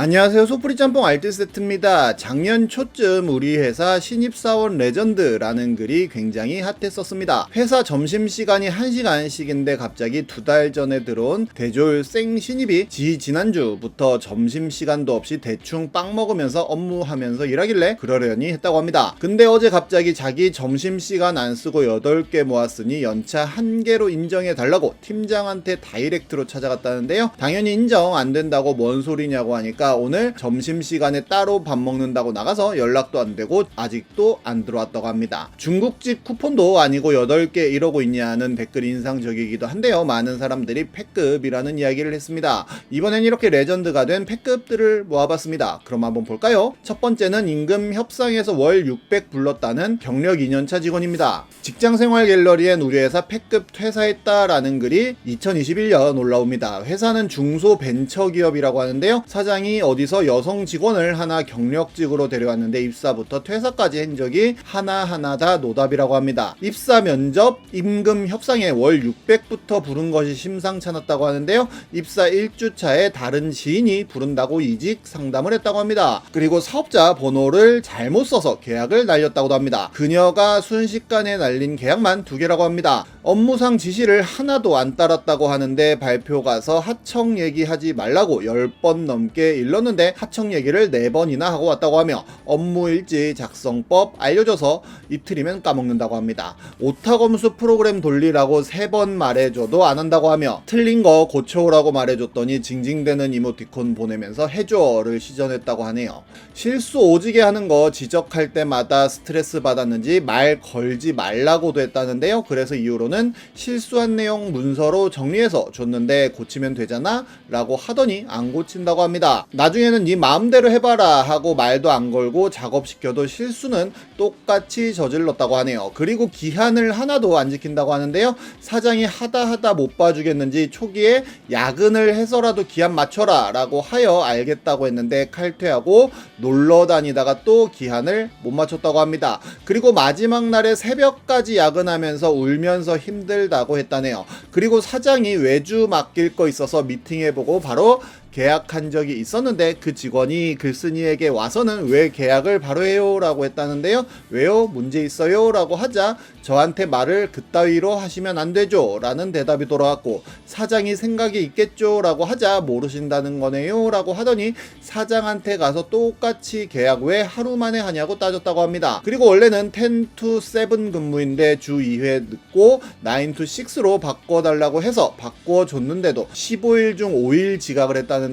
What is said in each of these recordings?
안녕하세요. 소프리 짬뽕 알뜰 세트입니다. 작년 초쯤 우리 회사 신입사원 레전드라는 글이 굉장히 핫했었습니다. 회사 점심시간이 1시간씩인데 갑자기 2달 전에 들어온 대졸 생 신입이 지난주부터 점심시간도 없이 대충 빵 먹으면서 업무하면서 일하길래 그러려니 했다고 합니다. 근데 어제 갑자기 자기 점심시간 안 쓰고 8개 모았으니 연차 1개로 인정해달라고 팀장한테 다이렉트로 찾아갔다는데요. 당연히 인정 안 된다고 뭔 소리냐고 하니까 오늘 점심시간에 따로 밥 먹는다고 나가서 연락도 안 되고 아직도 안 들어왔다고 합니다. 중국집 쿠폰도 아니고 8개 이러고 있냐는 댓글이 인상적이기도 한데요. 많은 사람들이 패급이라는 이야기를 했습니다. 이번엔 이렇게 레전드가 된 패급들을 모아봤습니다. 그럼 한번 볼까요? 첫 번째는 임금 협상에서 월 600 불렀다는 경력 2년차 직원입니다. 직장생활 갤러리엔 우리 회사 패급 퇴사했다라는 글이 2021년 올라옵니다. 회사는 중소벤처기업이라고 하는데요. 사장이 어디서 여성 직원을 하나 경력직으로 데려왔는데 입사부터 퇴사까지 한 적이 하나하나 다 노답이라고 합니다. 입사 면접, 임금 협상에 월 600부터 부른 것이 심상찮았다고 하는데요. 입사 1주차에 다른 지인이 부른다고 이직 상담을 했다고 합니다. 그리고 사업자 번호를 잘못 써서 계약을 날렸다고도 합니다. 그녀가 순식간에 날린 계약만 2개라고 합니다. 업무상 지시를 하나도 안 따랐다고 하는데 발표 가서 하청 얘기하지 말라고 10번 넘게 일렀는데 하청 얘기를 4번이나 하고 왔다고 하며 업무일지 작성법 알려줘서 이틀이면 까먹는다고 합니다. 오타검수 프로그램 돌리라고 3번 말해줘도 안 한다고 하며 틀린 거 고쳐오라고 말해줬더니 징징대는 이모티콘 보내면서 해줘를 시전했다고 하네요. 실수 오지게 하는 거 지적할 때마다 스트레스 받았는지 말 걸지 말라고도 했다는데요. 그래서 이후로는 실수한 내용 문서로 정리해서 줬는데 고치면 되잖아 라고 하더니 안 고친다고 합니다. 나중에는 네 마음대로 해봐라 하고 말도 안 걸고 작업시켜도 실수는 똑같이 저질렀다고 하네요. 그리고 기한을 하나도 안 지킨다고 하는데요. 사장이 하다 못 봐주겠는지 초기에 야근을 해서라도 기한 맞춰라 라고 하여 알겠다고 했는데 칼퇴하고 놀러 다니다가 또 기한을 못 맞췄다고 합니다. 그리고 마지막 날에 새벽까지 야근하면서 울면서 힘들다고 했다네요. 그리고 사장이 외주 맡길 거 있어서 미팅해보고 바로 계약한 적이 있었는데 그 직원이 글쓴이에게 와서는 왜 계약을 바로 해요 라고 했다는데요. 왜요? 문제 있어요? 라고 하자 저한테 말을 그따위로 하시면 안 되죠 라는 대답이 돌아왔고 사장이 생각이 있겠죠 라고 하자 모르신다는 거네요 라고 하더니 사장한테 가서 똑같이 계약 왜 하루 만에 하냐고 따졌다고 합니다. 그리고 원래는 10 to 7 근무인데 주 2회 늦고 9 to 6로 바꿔달라고 해서 바꿔줬는데도 15일 중 5일 지각을 했다는데요.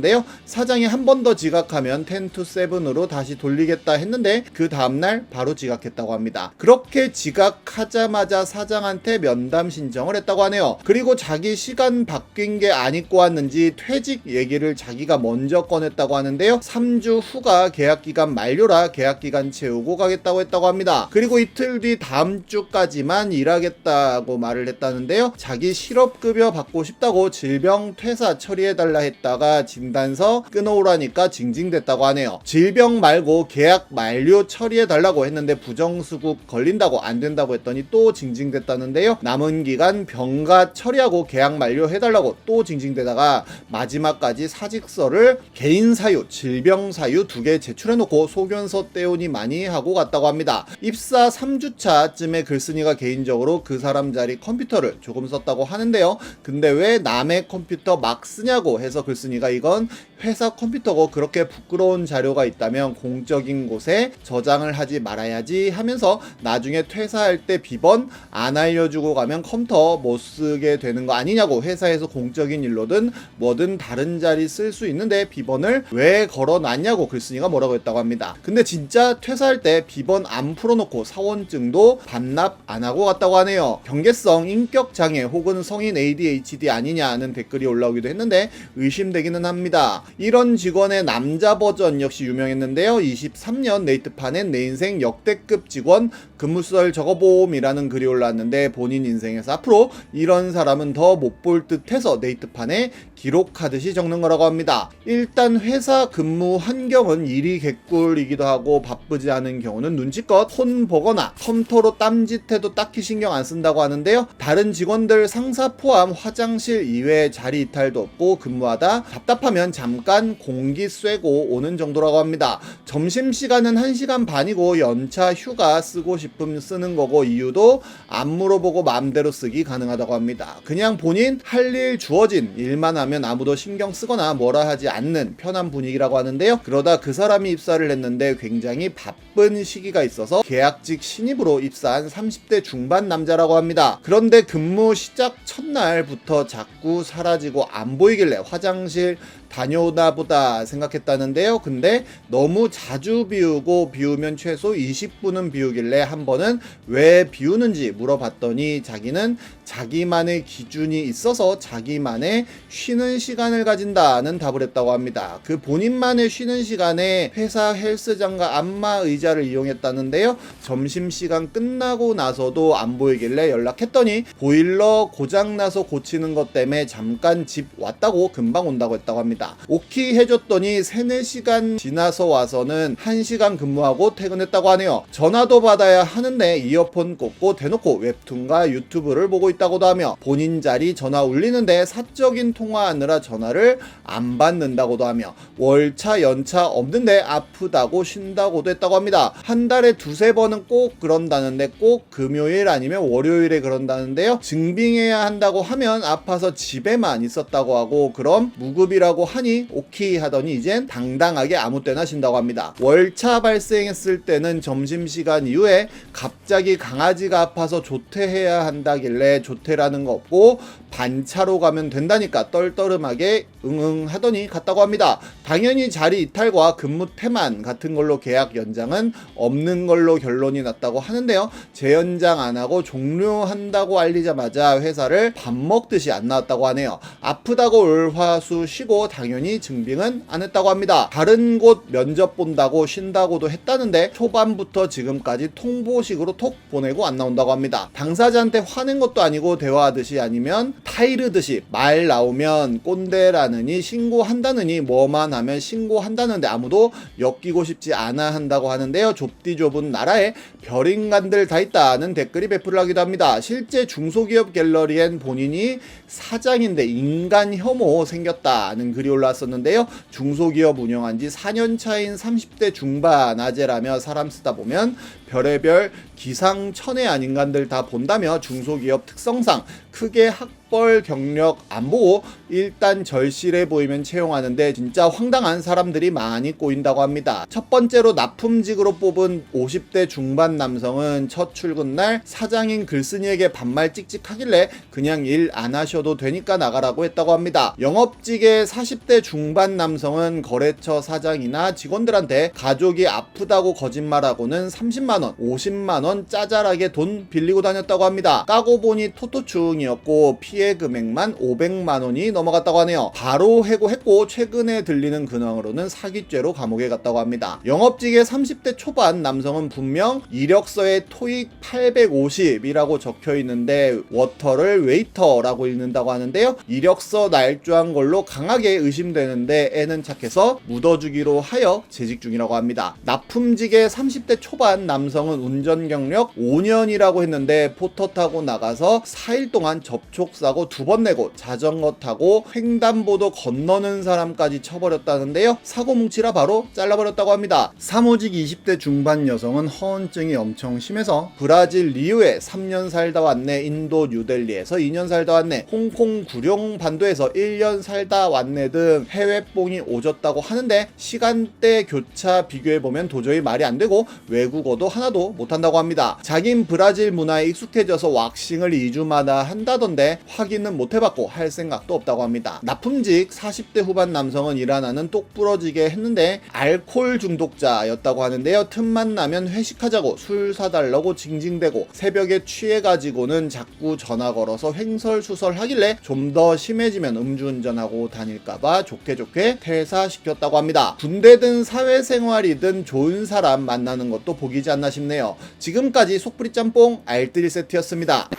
사장이 한 번 더 지각하면 10 to 7으로 다시 돌리겠다 했는데 그 다음날 바로 지각했다고 합니다. 그렇게 지각하자마자 사장한테 면담 신청을 했다고 하네요. 그리고 자기 시간 바뀐 게 안 입고 왔는지 퇴직 얘기를 자기가 먼저 꺼냈다고 하는데요. 3주 후가 계약기간 만료라 계약기간 채우고 가겠다고 했다고 합니다. 그리고 이틀 뒤 다음 주까지만 일하겠다고 말을 했다는데요. 자기 실업급여 받고 싶다고 질병 퇴사 처리해달라 했다가 진단서 끊어오라니까 징징댔다고 하네요. 질병 말고 계약 만료 처리해달라고 했는데 부정수급 걸린다고 안 된다고 했더니 또 징징댔다는데요. 남은 기간 병가 처리하고 계약 만료해달라고 또 징징대다가 마지막까지 사직서를 개인 사유, 질병 사유 2개 제출해놓고 소견서 떼오니 많이 하고 갔다고 합니다. 입사 3주차쯤에 글쓴이가 개인적으로 그 사람 자리 컴퓨터를 조금 썼다고 하는데요. 근데 왜 남의 컴퓨터 막 쓰냐고 해서 글쓴이가 이건 회사 컴퓨터고 그렇게 부끄러운 자료가 있다면 공적인 곳에 저장을 하지 말아야지 하면서 나중에 퇴사할 때 비번 안 알려주고 가면 컴퓨터 못 쓰게 되는 거 아니냐고 회사에서 공적인 일로든 뭐든 다른 자리 쓸 수 있는데 비번을 왜 걸어놨냐고 글쓴이가 뭐라고 했다고 합니다. 근데 진짜 퇴사할 때 비번 안 풀어놓고 사원증도 반납 안 하고 갔다고 하네요. 경계성 인격장애 혹은 성인 ADHD 아니냐는 댓글이 올라오기도 했는데 의심되기는 합니다. 이런 직원의 남자 버전 역시 유명했는데요. 23년 네이트판엔 내 인생 역대급 직원 근무썰 적어봄이라는 글이 올라왔는데 본인 인생에서 앞으로 이런 사람은 더 못 볼 듯해서 네이트판에 기록하듯이 적는 거라고 합니다. 일단 회사 근무 환경은 일이 개꿀이기도 하고 바쁘지 않은 경우는 눈치껏 폰 보거나 컴퓨터로 땀짓해도 딱히 신경 안 쓴다고 하는데요. 다른 직원들 상사 포함 화장실 이외에 자리 이탈도 없고 근무하다 답답하면 잠깐 공기 쐬고 오는 정도라고 합니다. 점심시간은 1시간 반이고 연차 휴가 쓰고 싶으면 쓰는 거고 이유도 안 물어보고 마음대로 쓰기 가능하다고 합니다. 그냥 본인 할 일 주어진 일만 하면 아무도 신경 쓰거나 뭐라 하지 않는 편한 분위기라고 하는데요. 그러다 그 사람이 입사를 했는데 굉장히 바쁜 시기가 있어서 계약직 신입으로 입사한 30대 중반 남자라고 합니다. 그런데 근무 시작 첫날부터 자꾸 사라지고 안 보이길래 화장실 다녀오나 보다 생각했다는데요. 근데 너무 자주 비우고 비우면 최소 20분은 비우길래 한 번은 왜 비우는지 물어봤더니 자기는 자기만의 기준이 있어서 자기만의 쉬는 시간을 가진다는 답을 했다고 합니다. 그 본인만의 쉬는 시간에 회사 헬스장과 안마 의자를 이용했다는데요. 점심시간 끝나고 나서도 안 보이길래 연락했더니 보일러 고장나서 고치는 것 때문에 잠깐 집 왔다고 금방 온다고 했다고 합니다. 오키 해줬더니 3-4시간 지나서 와서는 1시간 근무하고 퇴근했다고 하네요. 전화도 받아야 하는데 이어폰 꽂고 대놓고 웹툰과 유튜브를 보고 있다고도 하며 본인 자리 전화 울리는데 사적인 통화하느라 전화를 안 받는다고도 하며 월차 연차 없는데 아프다고 쉰다고도 했다고 합니다. 한 달에 2-3번은 꼭 그런다는데 꼭 금요일 아니면 월요일에 그런다는데요. 증빙해야 한다고 하면 아파서 집에만 있었다고 하고 그럼 무급이라고 하니 오케이 하더니 이젠 당당하게 아무 때나 쉰다고 합니다. 월차 발생했을 때는 점심시간 이후에 갑자기 강아지가 아파서 조퇴해야 한다길래 조퇴라는 거 없고 반차로 가면 된다니까 떨떠름하게 응응 하더니 갔다고 합니다. 당연히 자리 이탈과 근무 태만 같은 걸로 계약 연장은 없는 걸로 결론이 났다고 하는데요. 재연장 안 하고 종료한다고 알리자마자 회사를 밥 먹듯이 안 나왔다고 하네요. 아프다고 월화수 쉬고 당연히 증빙은 안 했다고 합니다. 다른 곳 면접 본다고 쉰다고도 했다는데 초반부터 지금까지 통보식으로 톡 보내고 안 나온다고 합니다. 당사자한테 화낸 것도 아니고 대화하듯이 아니면 타이르듯이 말 나오면 꼰대라느니 신고한다느니 뭐만 하면 신고한다는데 아무도 엮이고 싶지 않아 한다고 하는데요. 좁디 좁은 나라에 별인간들 다 있다는 댓글이 배풀하기도 합니다. 실제 중소기업 갤러리엔 본인이 사장인데 인간 혐오 생겼다는 글이 올라왔었는데요. 중소기업 운영한 지 4년 차인 30대 중반 아재라며 사람 쓰다 보면 별의별 기상천외한 인간들 다 본다며 중소기업 특성상 크게 학벌 경력 안 보고 일단 절실해 보이면 채용하는데 진짜 황당한 사람들이 많이 꼬인다고 합니다. 첫 번째로 납품직으로 뽑은 50대 중반 남성은 첫 출근날 사장인 글쓴이에게 반말 찍찍하길래 그냥 일 안 하셔도 되니까 나가라고 했다고 합니다. 영업직의 40대 중반 남성은 거래처 사장이나 직원들한테 가족이 아프다고 거짓말하고는 30만원, 50만원 짜잘하게 돈 빌리고 다녔다고 합니다. 까고 보니 토토충이었고 피해 금액만 500만원이 넘어갔다고 하네요. 바로 해고했고 최근에 들리는 근황으로는 사기죄로 감옥에 갔다고 합니다. 영업직의 30대 초반 남성은 분명 이력서에 토익 850이라고 적혀있는데 워터를 웨이터라고 읽는다고 하는데요. 이력서 날조한 걸로 강하게 의심되는데 애는 착해서 묻어주기로 하여 재직 중이라고 합니다. 납품직의 30대 초반 남성은 운전 경력 5년이라고 했는데 포터 타고 나가서 4일 동안 접촉사고 2번 내고 자전거 타고 횡단보도 건너는 사람까지 쳐버렸다는데요. 사고 뭉치라 바로 잘라버렸다고 합니다. 사무직 20대 중반 여성은 허언증이 엄청 심해서 브라질 리우에 3년 살다 왔네, 인도 뉴델리에서 2년 살다 왔네, 홍콩 구룡 반도에서 1년 살다 왔네 등 해외뽕이 오졌다고 하는데 시간대 교차 비교해보면 도저히 말이 안 되고 외국어도 하나도 못한다고 합니다. 자긴 브라질 문화에 익숙해져서 왁싱을 2주마다 한다 한다던데 확인은 못 해봤고 할 생각도 없다고 합니다. 납품직 40대 후반 남성은 일 하나는 똑부러지게 했는데 알코올 중독자였다고 하는데요. 틈만 나면 회식하자고 술 사달라고 징징대고 새벽에 취해가지고는 자꾸 전화 걸어서 횡설수설하길래 좀 더 심해지면 음주운전하고 다닐까봐 좋게 퇴사시켰다고 합니다. 군대든 사회생활이든 좋은 사람 만나는 것도 복이지 않나 싶네요. 지금까지 속풀이 짬뽕 알뜰 세트였습니다.